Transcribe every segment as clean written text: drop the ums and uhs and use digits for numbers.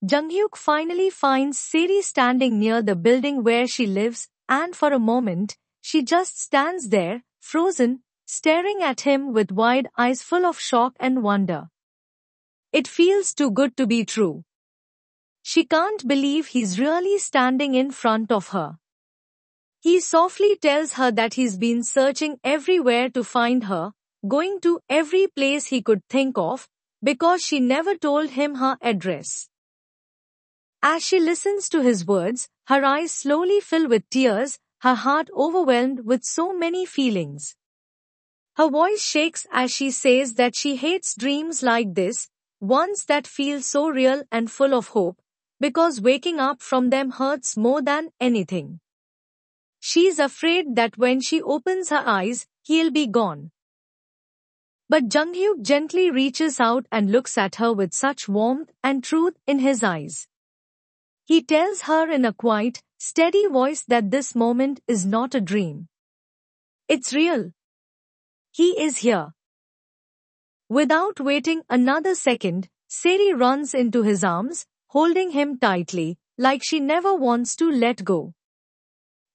Junghyuk finally finds Seri standing near the building where she lives, and for a moment, she just stands there, frozen, staring at him with wide eyes full of shock and wonder. It feels too good to be true. She can't believe he's really standing in front of her. He softly tells her that he's been searching everywhere to find her, going to every place he could think of, because she never told him her address. As she listens to his words, her eyes slowly fill with tears, her heart overwhelmed with so many feelings. Her voice shakes as she says that she hates dreams like this, ones that feel so real and full of hope, because waking up from them hurts more than anything. She's afraid that when she opens her eyes, he'll be gone. But Junghyuk gently reaches out and looks at her with such warmth and truth in his eyes. He tells her in a quiet, steady voice that this moment is not a dream. It's real. He is here. Without waiting another second, Seri runs into his arms, holding him tightly, like she never wants to let go.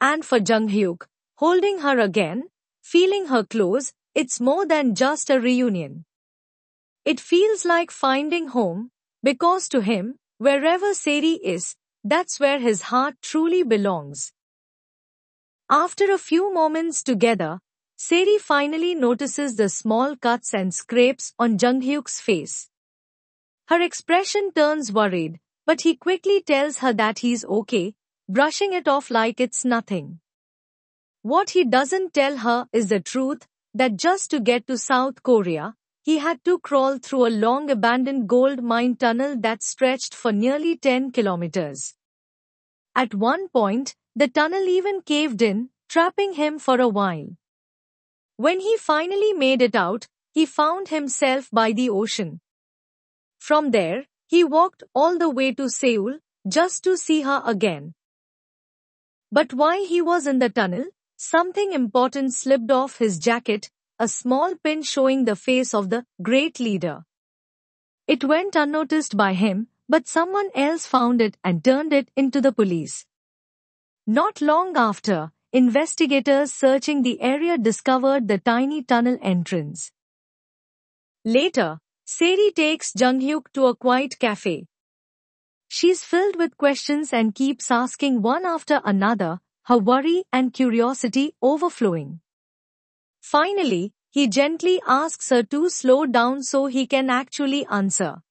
And for Junghyuk, holding her again, feeling her close, it's more than just a reunion. It feels like finding home, because to him, wherever Seri is, that's where his heart truly belongs. After a few moments together, Seri finally notices the small cuts and scrapes on Junghyuk's face. Her expression turns worried, but he quickly tells her that he's okay, brushing it off like it's nothing. What he doesn't tell her is the truth, that just to get to South Korea, he had to crawl through a long abandoned gold mine tunnel that stretched for nearly 10 kilometers. At one point, the tunnel even caved in, trapping him for a while. When he finally made it out, he found himself by the ocean. From there, he walked all the way to Seoul, just to see her again. But while he was in the tunnel, something important slipped off his jacket, a small pin showing the face of the great leader. It went unnoticed by him, but someone else found it and turned it into the police. Not long after, investigators searching the area discovered the tiny tunnel entrance. Later, Seri takes Junghyuk to a quiet cafe. She's filled with questions and keeps asking one after another, her worry and curiosity overflowing. Finally, he gently asks her to slow down so he can actually answer.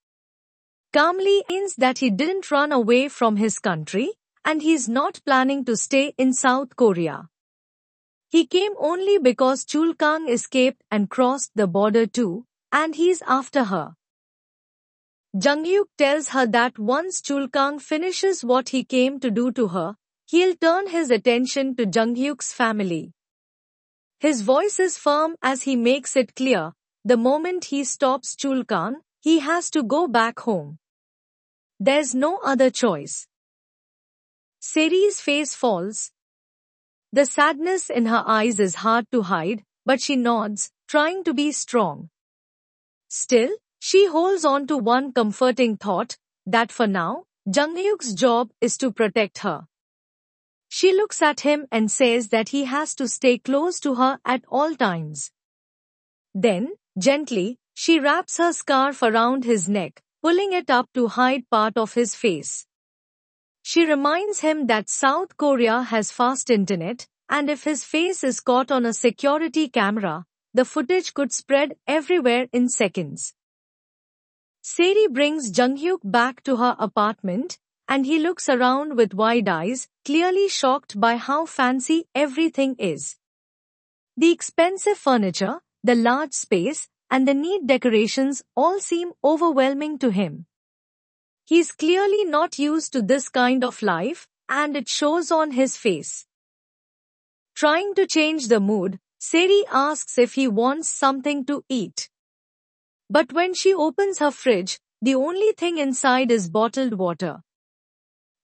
Calmly means that he didn't run away from his country, and he's not planning to stay in South Korea. He came only because Chul Kang escaped and crossed the border too, and he's after her. Junghyuk tells her that once Chul Kang finishes what he came to do to her, he'll turn his attention to Junghyuk's family. His voice is firm as he makes it clear, the moment he stops Chul Kang, he has to go back home. There's no other choice. Seri's face falls. The sadness in her eyes is hard to hide, but she nods, trying to be strong. Still, she holds on to one comforting thought, that for now, Junghyuk's job is to protect her. She looks at him and says that he has to stay close to her at all times. Then, gently, she wraps her scarf around his neck, pulling it up to hide part of his face. She reminds him that South Korea has fast internet, and if his face is caught on a security camera, the footage could spread everywhere in seconds. Seri brings Junghyuk back to her apartment, and he looks around with wide eyes, clearly shocked by how fancy everything is. The expensive furniture, the large space, and the neat decorations all seem overwhelming to him. He's clearly not used to this kind of life, and it shows on his face. Trying to change the mood, Seri asks if he wants something to eat. But when she opens her fridge, the only thing inside is bottled water.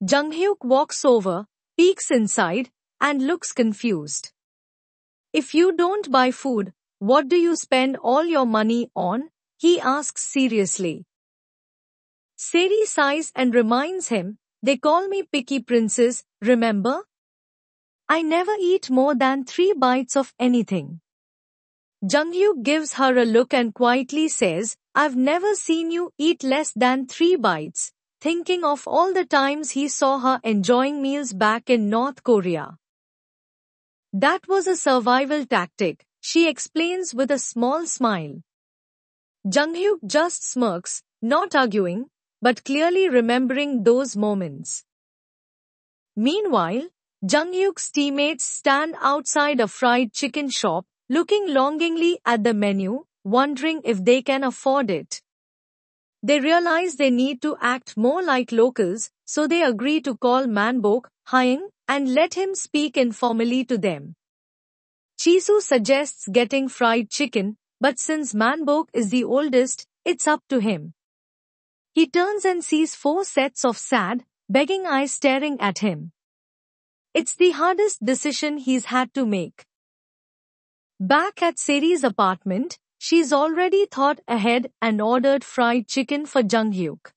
Junghyuk walks over, peeks inside, and looks confused. If you don't buy food, what do you spend all your money on? He asks seriously. Seri sighs and reminds him, they call me picky princess, remember? I never eat more than 3 bites of anything. Junghyuk gives her a look and quietly says, I've never seen you eat less than 3 bites, thinking of all the times he saw her enjoying meals back in North Korea. That was a survival tactic, she explains with a small smile. Junghyuk just smirks, not arguing, but clearly remembering those moments. Meanwhile, Junghyuk's teammates stand outside a fried chicken shop, looking longingly at the menu, wondering if they can afford it. They realize they need to act more like locals, so they agree to call Manbok, Hyung, and let him speak informally to them. Jisoo suggests getting fried chicken, but since Manbok is the oldest, it's up to him. He turns and sees 4 sets of sad, begging eyes staring at him. It's the hardest decision he's had to make. Back at Seri's apartment, she's already thought ahead and ordered fried chicken for Junghyuk.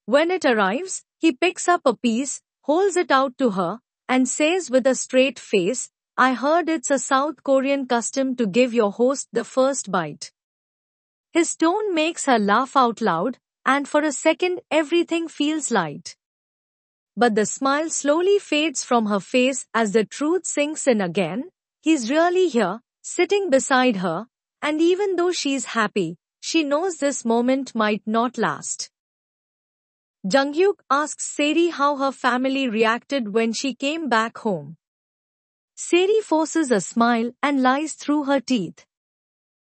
When it arrives, he picks up a piece, holds it out to her, and says with a straight face, I heard it's a South Korean custom to give your host the first bite. His tone makes her laugh out loud, and for a second everything feels light. But the smile slowly fades from her face as the truth sinks in again. He's really here, sitting beside her, and even though she's happy, she knows this moment might not last. Junghyuk asks Seri how her family reacted when she came back home. Seri forces a smile and lies through her teeth.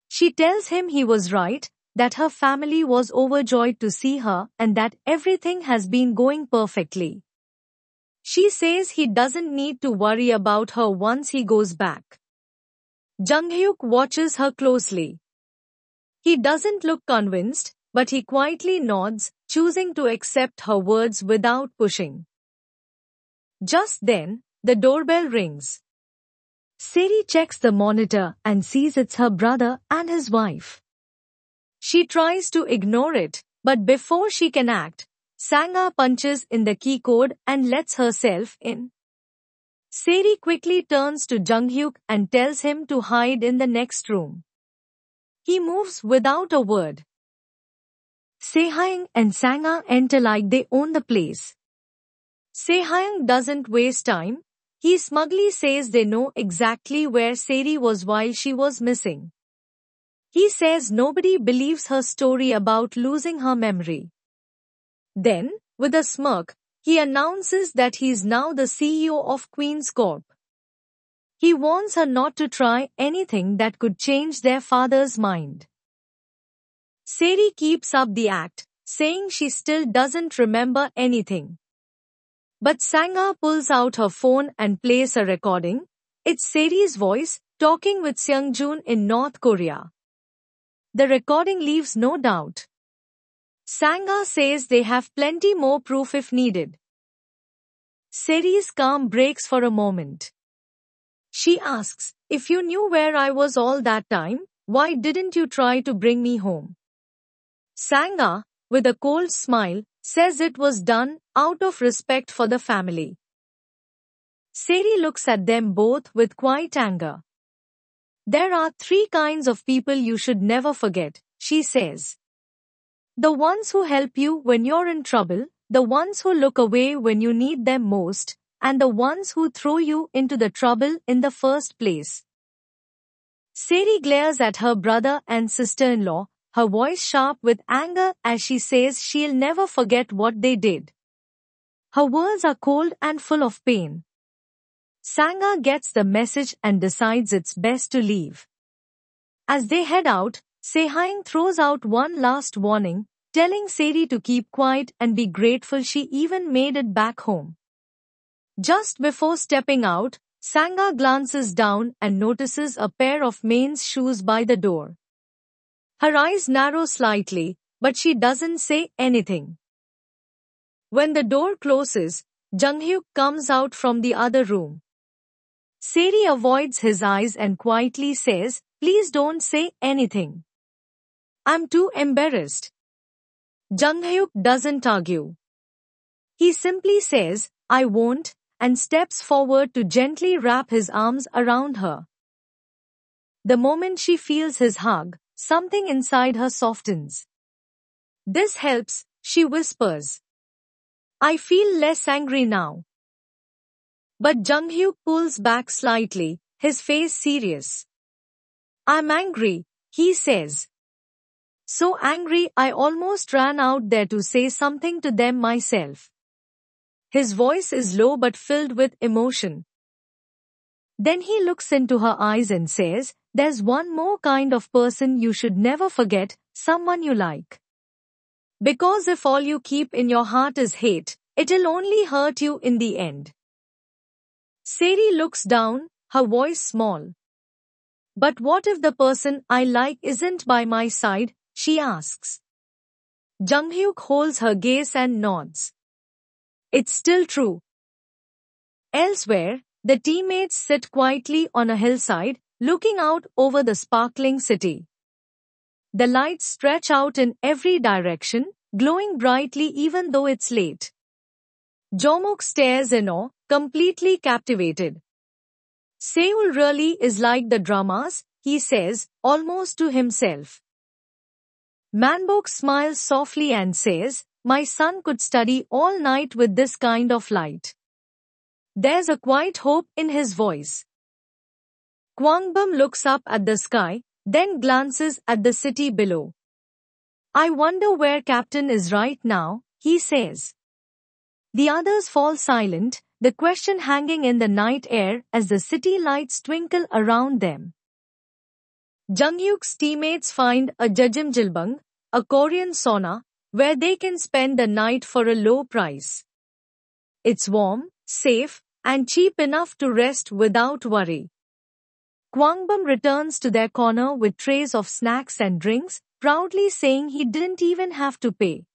She tells him he was right, that her family was overjoyed to see her and that everything has been going perfectly. She says he doesn't need to worry about her once he goes back. Junghyuk watches her closely. He doesn't look convinced, but he quietly nods, choosing to accept her words without pushing. Just then, the doorbell rings. Seri checks the monitor and sees it's her brother and his wife. She tries to ignore it, but before she can act, Sanga punches in the key code and lets herself in. Seri quickly turns to Junghyuk and tells him to hide in the next room. He moves without a word. Sehyoung and Sanga enter like they own the place. Sehyoung doesn't waste time. He smugly says they know exactly where Seri was while she was missing. He says nobody believes her story about losing her memory. Then, with a smirk, he announces that he's now the CEO of Queen's Corp. He warns her not to try anything that could change their father's mind. Seri keeps up the act, saying she still doesn't remember anything. But Sanga pulls out her phone and plays a recording. It's Seri's voice, talking with Seungjun in North Korea. The recording leaves no doubt. Sanga says they have plenty more proof if needed. Seri's calm breaks for a moment. She asks, if you knew where I was all that time, why didn't you try to bring me home? Sanga, with a cold smile, says it was done out of respect for the family. Seri looks at them both with quiet anger. There are 3 kinds of people you should never forget, she says. The ones who help you when you're in trouble, the ones who look away when you need them most, and the ones who throw you into the trouble in the first place. Seri glares at her brother and sister-in-law, her voice sharp with anger as she says she'll never forget what they did. Her words are cold and full of pain. Sanga gets the message and decides it's best to leave. As they head out, Sehyoung throws out one last warning, telling Seri to keep quiet and be grateful she even made it back home. Just before stepping out, Sanga glances down and notices a pair of men's shoes by the door. Her eyes narrow slightly, but she doesn't say anything. When the door closes, Junghyuk comes out from the other room. Seri avoids his eyes and quietly says, please don't say anything. I'm too embarrassed. Jung-hyuk doesn't argue. He simply says, I won't, and steps forward to gently wrap his arms around her. The moment she feels his hug, something inside her softens. This helps, she whispers. I feel less angry now. But Jung-hyuk pulls back slightly, his face serious. I'm angry, he says. So angry I almost ran out there to say something to them myself. His voice is low but filled with emotion. Then he looks into her eyes and says, there's one more kind of person you should never forget, someone you like. Because if all you keep in your heart is hate, it'll only hurt you in the end. Seri looks down, her voice small. But what if the person I like isn't by my side, she asks. Jung-hyuk holds her gaze and nods. It's still true. Elsewhere, the teammates sit quietly on a hillside, looking out over the sparkling city. The lights stretch out in every direction, glowing brightly even though it's late. Jomok stares in awe, completely captivated. Seoul really is like the dramas, he says, almost to himself. Manbok smiles softly and says, my son could study all night with this kind of light. There's a quiet hope in his voice. Kwangbum looks up at the sky, then glances at the city below. I wonder where Captain is right now, he says. The others fall silent, the question hanging in the night air as the city lights twinkle around them. Jung-hyuk's teammates find a Jjajimjilbang, a Korean sauna, where they can spend the night for a low price. It's warm, safe, and cheap enough to rest without worry. Kwangbum returns to their corner with trays of snacks and drinks, proudly saying he didn't even have to pay.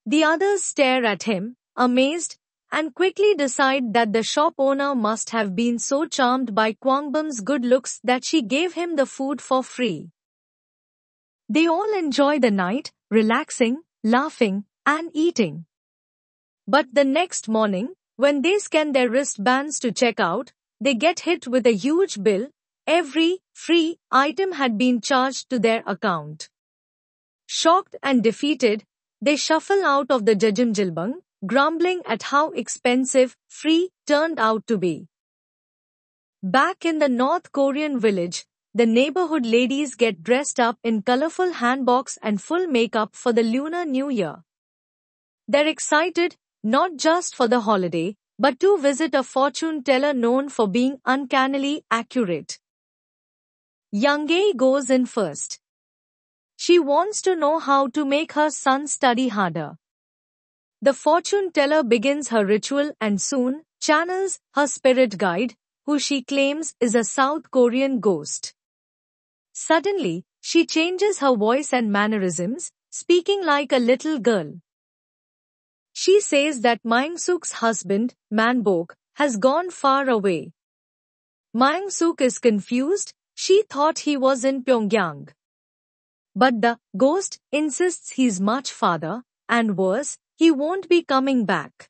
The others stare at him, amazed, and quickly decide that the shop owner must have been so charmed by Kwangbum's good looks that she gave him the food for free. They all enjoy the night, relaxing, laughing, and eating. But the next morning, when they scan their wristbands to check out, they get hit with a huge bill. Every free item had been charged to their account. Shocked and defeated, they shuffle out of the Jjajimjilbang, grumbling at how expensive free turned out to be. Back in the North Korean village, the neighborhood ladies get dressed up in colorful hanboks and full makeup for the Lunar New Year. They're excited, not just for the holiday, but to visit a fortune teller known for being uncannily accurate. Younghae goes in first. She wants to know how to make her son study harder. The fortune teller begins her ritual and soon channels her spirit guide, who she claims is a South Korean ghost. Suddenly, she changes her voice and mannerisms, speaking like a little girl. She says that Myung-suk's husband, Manbok, has gone far away. Myung-suk is confused, she thought he was in Pyongyang. But the ghost insists he's much farther, and worse, he won't be coming back.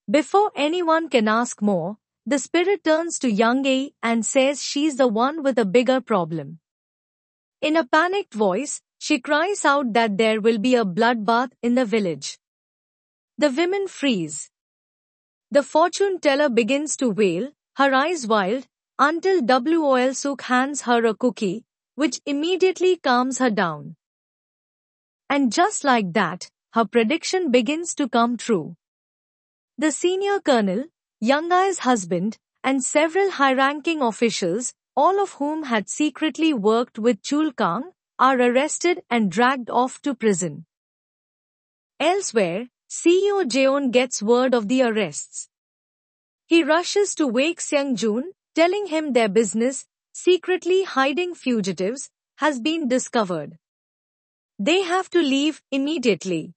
Before anyone can ask more, the spirit turns to Younghae and says she's the one with a bigger problem. In a panicked voice, she cries out that there will be a bloodbath in the village. The women freeze. The fortune teller begins to wail, her eyes wild, until Wol-suk hands her a cookie, which immediately calms her down. And just like that, her prediction begins to come true. The senior colonel, Younghae's husband, and several high-ranking officials, all of whom had secretly worked with Chul Kang, are arrested and dragged off to prison. Elsewhere, CEO Jeon gets word of the arrests. He rushes to wake Seung-joon, telling him their business, secretly hiding fugitives, has been discovered. They have to leave immediately.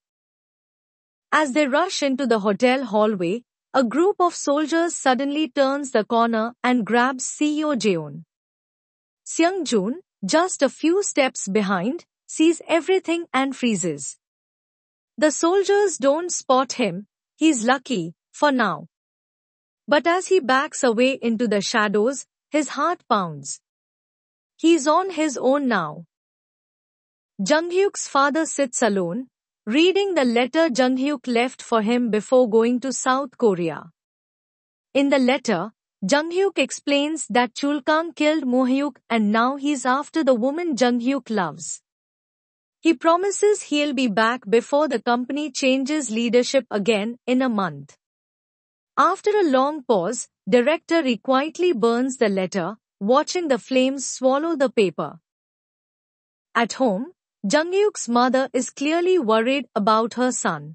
As they rush into the hotel hallway, a group of soldiers suddenly turns the corner and grabs CEO Jeon. Seung-joon, just a few steps behind, sees everything and freezes. The soldiers don't spot him. He's lucky, for now. But as he backs away into the shadows, his heart pounds. He's on his own now. Jung-hyuk's father sits alone, reading the letter Jung-hyuk left for him before going to South Korea. In the letter, Jung-hyuk explains that Chul-kang killed Mo-hyuk and now he's after the woman Jung-hyuk loves. He promises he'll be back before the company changes leadership again in a month. After a long pause, Director Ri quietly burns the letter, watching the flames swallow the paper. At home, Jung-hyuk's mother is clearly worried about her son.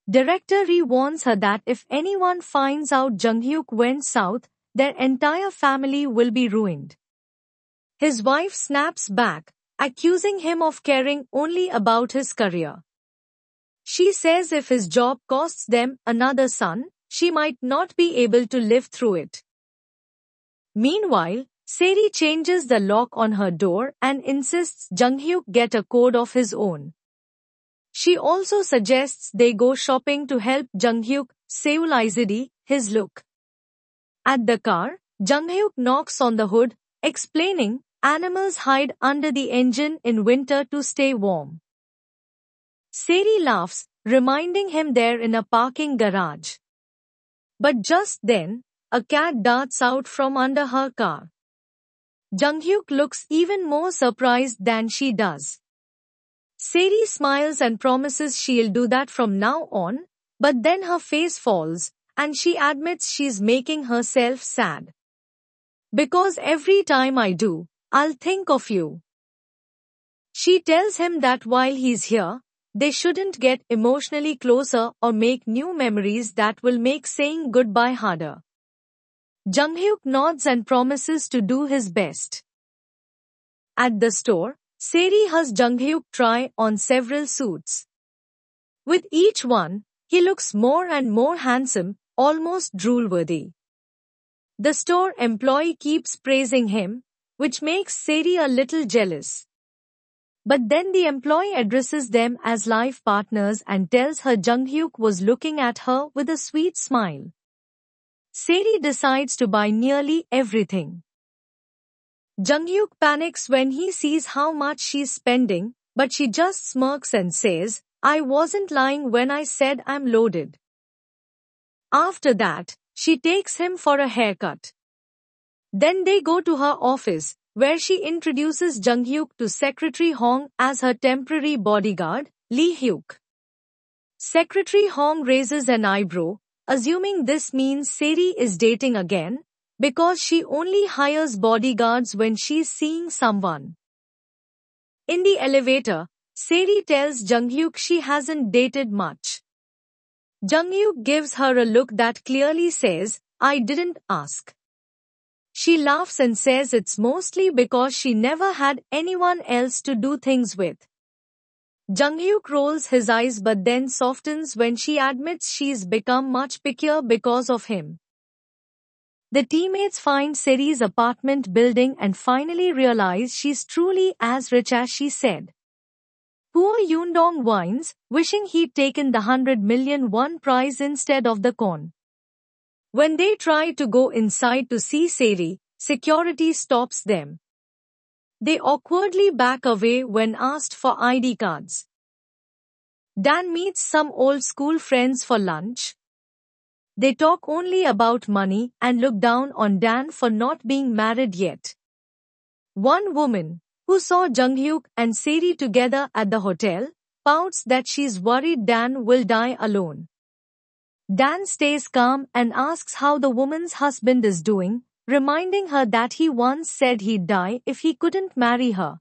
Director Ri warns her that if anyone finds out Jung-hyuk went south, their entire family will be ruined. His wife snaps back, accusing him of caring only about his career. She says if his job costs them another son, she might not be able to live through it. Meanwhile, Seri changes the lock on her door and insists Jung-hyuk get a code of his own. She also suggests they go shopping to help Jung-hyuk save his look. At the car, Jung-hyuk knocks on the hood, explaining animals hide under the engine in winter to stay warm. Seri laughs, reminding him they're in a parking garage. But just then, a cat darts out from under her car. Jung-hyuk looks even more surprised than she does. Seri smiles and promises she'll do that from now on, but then her face falls, and she admits she's making herself sad. Because every time I do, I'll think of you. She tells him that while he's here, they shouldn't get emotionally closer or make new memories that will make saying goodbye harder. Jung-hyuk nods and promises to do his best. At the store, Seri has Jung-hyuk try on several suits. With each one, he looks more and more handsome, almost drool-worthy. The store employee keeps praising him, which makes Seri a little jealous. But then the employee addresses them as life partners and tells her Jung-hyuk was looking at her with a sweet smile. Seri decides to buy nearly everything. Jung-hyuk panics when he sees how much she's spending, but she just smirks and says, I wasn't lying when I said I'm loaded. After that, she takes him for a haircut. Then they go to her office, where she introduces Jung-hyuk to Secretary Hong as her temporary bodyguard, Lee Hyuk. Secretary Hong raises an eyebrow, assuming this means Seri is dating again, because she only hires bodyguards when she's seeing someone. In the elevator, Seri tells Jung-hyuk she hasn't dated much. Jung-hyuk gives her a look that clearly says, I didn't ask. She laughs and says it's mostly because she never had anyone else to do things with. Jung-hyuk rolls his eyes but then softens when she admits she's become much pickier because of him. The teammates find Seri's apartment building and finally realize she's truly as rich as she said. Poor Yoon-dong whines, wishing he'd taken the 100 million won prize instead of the corn. When they try to go inside to see Seri, security stops them. They awkwardly back away when asked for ID cards. Dan meets some old school friends for lunch. They talk only about money and look down on Dan for not being married yet. One woman, who saw Jung-hyuk and Seri together at the hotel, pouts that she's worried Dan will die alone. Dan stays calm and asks how the woman's husband is doing, reminding her that he once said he'd die if he couldn't marry her.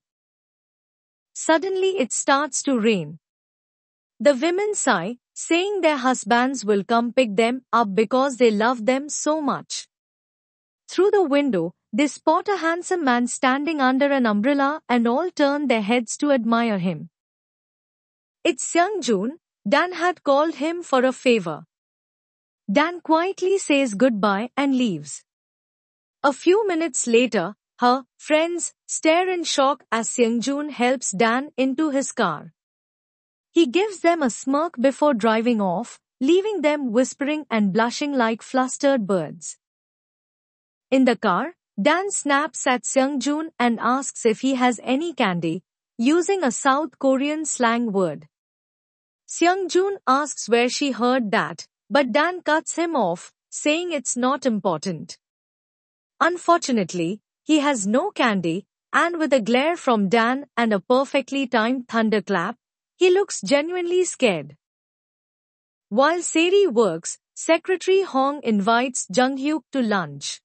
Suddenly it starts to rain. The women sigh, saying their husbands will come pick them up because they love them so much. Through the window, they spot a handsome man standing under an umbrella and all turn their heads to admire him. It's Seung-joon. Dan had called him for a favor. Dan quietly says goodbye and leaves. A few minutes later, her friends stare in shock as Seung-joon helps Dan into his car. He gives them a smirk before driving off, leaving them whispering and blushing like flustered birds. In the car, Dan snaps at Seung-joon and asks if he has any candy, using a South Korean slang word. Seung-joon asks where she heard that, but Dan cuts him off, saying it's not important. Unfortunately, he has no candy, and with a glare from Dan and a perfectly timed thunderclap, he looks genuinely scared. While Seri works, Secretary Hong invites Jung-hyuk to lunch.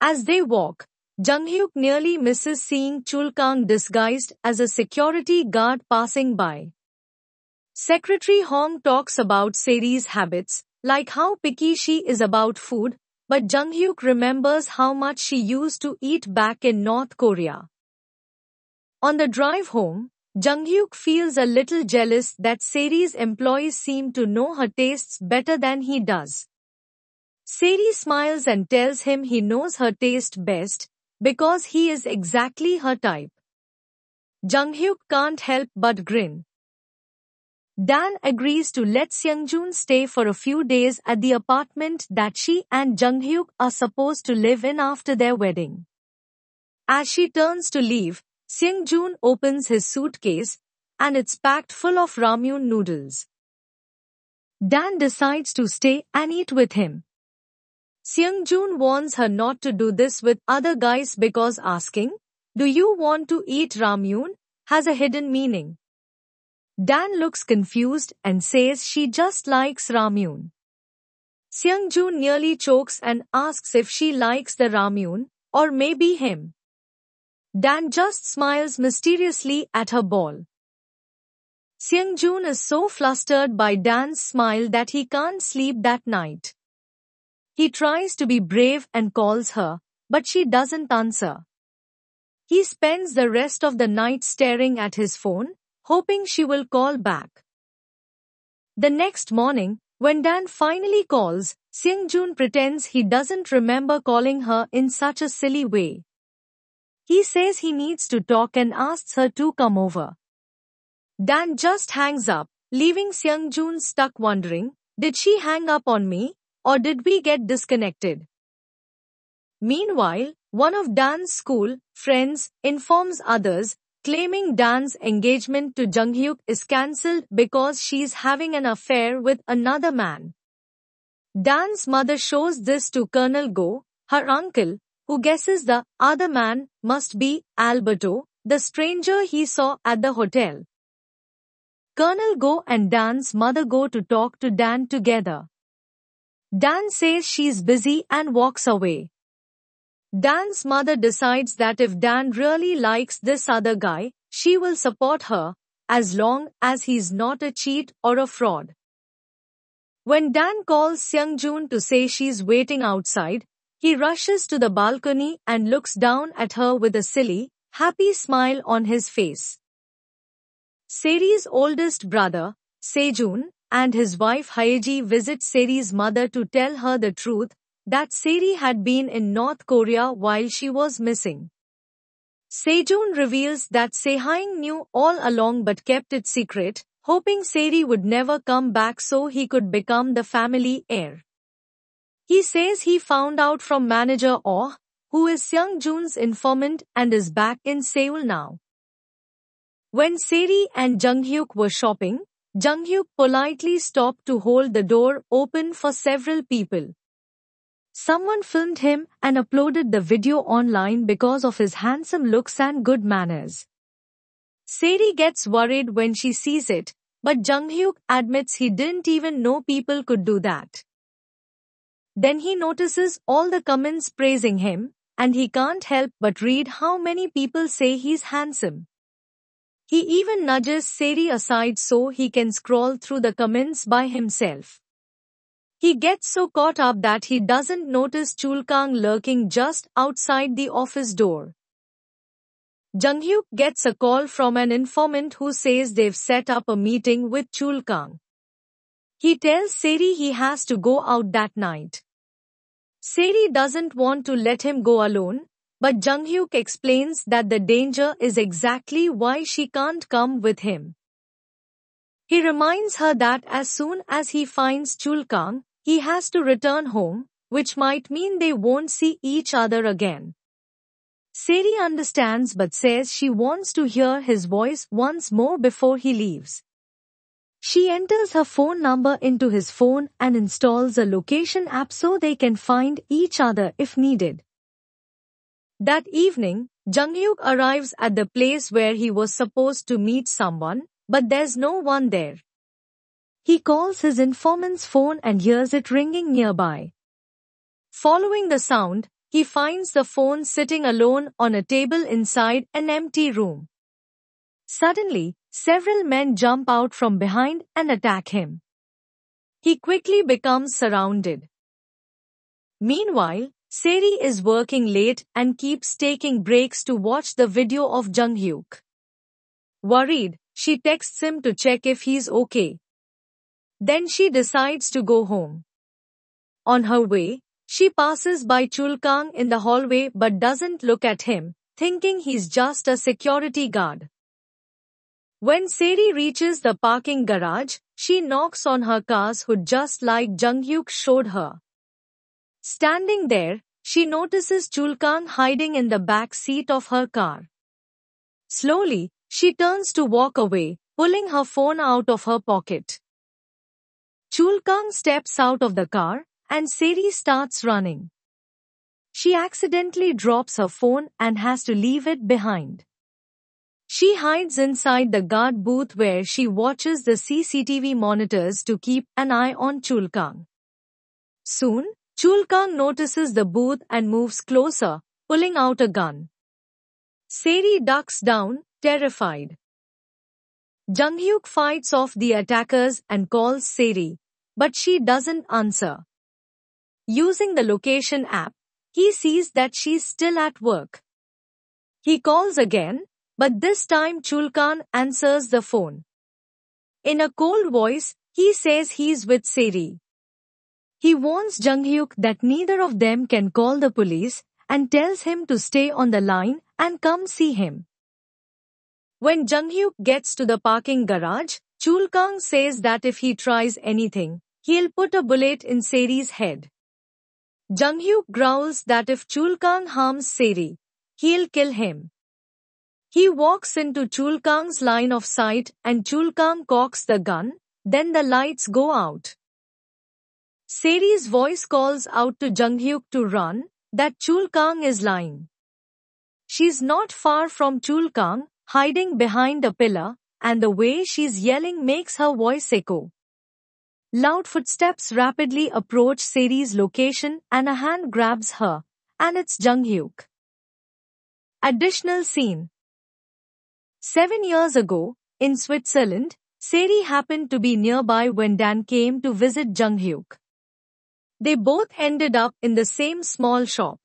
As they walk, Jung-hyuk nearly misses seeing Chul-kang disguised as a security guard passing by. Secretary Hong talks about Seri's habits, like how picky she is about food, but Jung-hyuk remembers how much she used to eat back in North Korea. On the drive home, Jung-hyuk feels a little jealous that Seri's employees seem to know her tastes better than he does. Seri smiles and tells him he knows her taste best, because he is exactly her type. Jung-hyuk can't help but grin. Dan agrees to let Seung-joon stay for a few days at the apartment that she and Jung-hyuk are supposed to live in after their wedding. As she turns to leave, Seung-joon opens his suitcase, and it's packed full of ramyun noodles. Dan decides to stay and eat with him. Seung-joon warns her not to do this with other guys because asking, "Do you want to eat ramyun?" has a hidden meaning. Dan looks confused and says she just likes ramyun. Seung-joon nearly chokes and asks if she likes the ramyun, or maybe him. Dan just smiles mysteriously at her ball. Seung-joon is so flustered by Dan's smile that he can't sleep that night. He tries to be brave and calls her, but she doesn't answer. He spends the rest of the night staring at his phone, hoping she will call back. The next morning, when Dan finally calls, Seung-joon pretends he doesn't remember calling her in such a silly way. He says he needs to talk and asks her to come over. Dan just hangs up, leaving Seung-joon stuck wondering, did she hang up on me, or did we get disconnected? Meanwhile, one of Dan's school friends informs others, claiming Dan's engagement to Jung-hyuk is cancelled because she's having an affair with another man. Dan's mother shows this to Colonel Go, her uncle, who guesses the other man must be Alberto, the stranger he saw at the hotel. Colonel Go and Dan's mother go to talk to Dan together. Dan says she's busy and walks away. Dan's mother decides that if Dan really likes this other guy, she will support her, as long as he's not a cheat or a fraud. When Dan calls Seung-joon to say she's waiting outside, he rushes to the balcony and looks down at her with a silly, happy smile on his face. Seri's oldest brother, Sejun, and his wife Hyeji visit Seri's mother to tell her the truth, that Seri had been in North Korea while she was missing. Sejun reveals that Sehaing knew all along but kept it secret, hoping Seri would never come back so he could become the family heir. He says he found out from manager Oh, who is Seung-joon's informant and is back in Seoul now. When Seri and Jung-hyuk were shopping, Jung-hyuk politely stopped to hold the door open for several people. Someone filmed him and uploaded the video online because of his handsome looks and good manners. Seri gets worried when she sees it, but Jung-hyuk admits he didn't even know people could do that. Then he notices all the comments praising him, and he can't help but read how many people say he's handsome. He even nudges Seri aside so he can scroll through the comments by himself. He gets so caught up that he doesn't notice Chul-kang lurking just outside the office door. Jung-hyuk gets a call from an informant who says they've set up a meeting with Chul-kang. He tells Seri he has to go out that night. Seri doesn't want to let him go alone, but Jung-hyuk explains that the danger is exactly why she can't come with him. He reminds her that as soon as he finds Chulkang, he has to return home, which might mean they won't see each other again. Seri understands but says she wants to hear his voice once more before he leaves. She enters her phone number into his phone and installs a location app so they can find each other if needed. That evening, Jung-hyuk arrives at the place where he was supposed to meet someone, but there's no one there. He calls his informant's phone and hears it ringing nearby. Following the sound, he finds the phone sitting alone on a table inside an empty room. Suddenly, several men jump out from behind and attack him. He quickly becomes surrounded. Meanwhile, Seri is working late and keeps taking breaks to watch the video of Jung-hyuk. Worried, she texts him to check if he's okay. Then she decides to go home. On her way, she passes by Chulkang in the hallway but doesn't look at him, thinking he's just a security guard. When Seri reaches the parking garage, she knocks on her car's hood just like Jung-hyuk showed her. Standing there, she notices Chulkang hiding in the back seat of her car. Slowly, she turns to walk away, pulling her phone out of her pocket. Chulkang steps out of the car, and Seri starts running. She accidentally drops her phone and has to leave it behind. She hides inside the guard booth where she watches the CCTV monitors to keep an eye on Chulkang. Soon, Chulkang notices the booth and moves closer, pulling out a gun. Seri ducks down, terrified. Jung-hyuk fights off the attackers and calls Seri, but she doesn't answer. Using the location app, he sees that she's still at work. He calls again, but this time Chulkang answers the phone. In a cold voice, he says he's with Seri. He warns Jung-hyuk that neither of them can call the police and tells him to stay on the line and come see him. When Jung-hyuk gets to the parking garage, Chulkang says that if he tries anything, he'll put a bullet in Seri's head. Jung-hyuk growls that if Chulkang harms Seri, he'll kill him. He walks into Chulkang's line of sight and Chulkang cocks the gun, then the lights go out. Seri's voice calls out to Jung-hyuk to run, that Chulkang is lying. She's not far from Chulkang, hiding behind a pillar, and the way she's yelling makes her voice echo. Loud footsteps rapidly approach Seri's location and a hand grabs her, and it's Jung-hyuk. Additional scene. 7 years ago, in Switzerland, Seri happened to be nearby when Dan came to visit Jung-hyuk. They both ended up in the same small shop.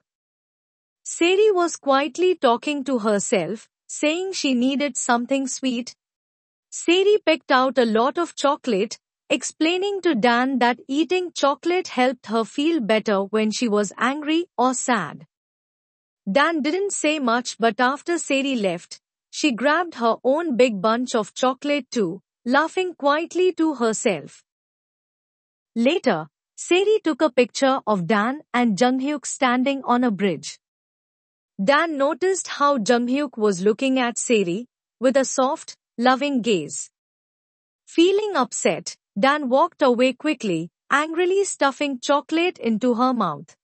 Seri was quietly talking to herself, saying she needed something sweet. Seri picked out a lot of chocolate, explaining to Dan that eating chocolate helped her feel better when she was angry or sad. Dan didn't say much, but after Seri left, she grabbed her own big bunch of chocolate too, laughing quietly to herself. Later, Seri took a picture of Dan and Jung-hyuk standing on a bridge. Dan noticed how Jung-hyuk was looking at Seri with a soft, loving gaze. Feeling upset, Dan walked away quickly, angrily stuffing chocolate into her mouth.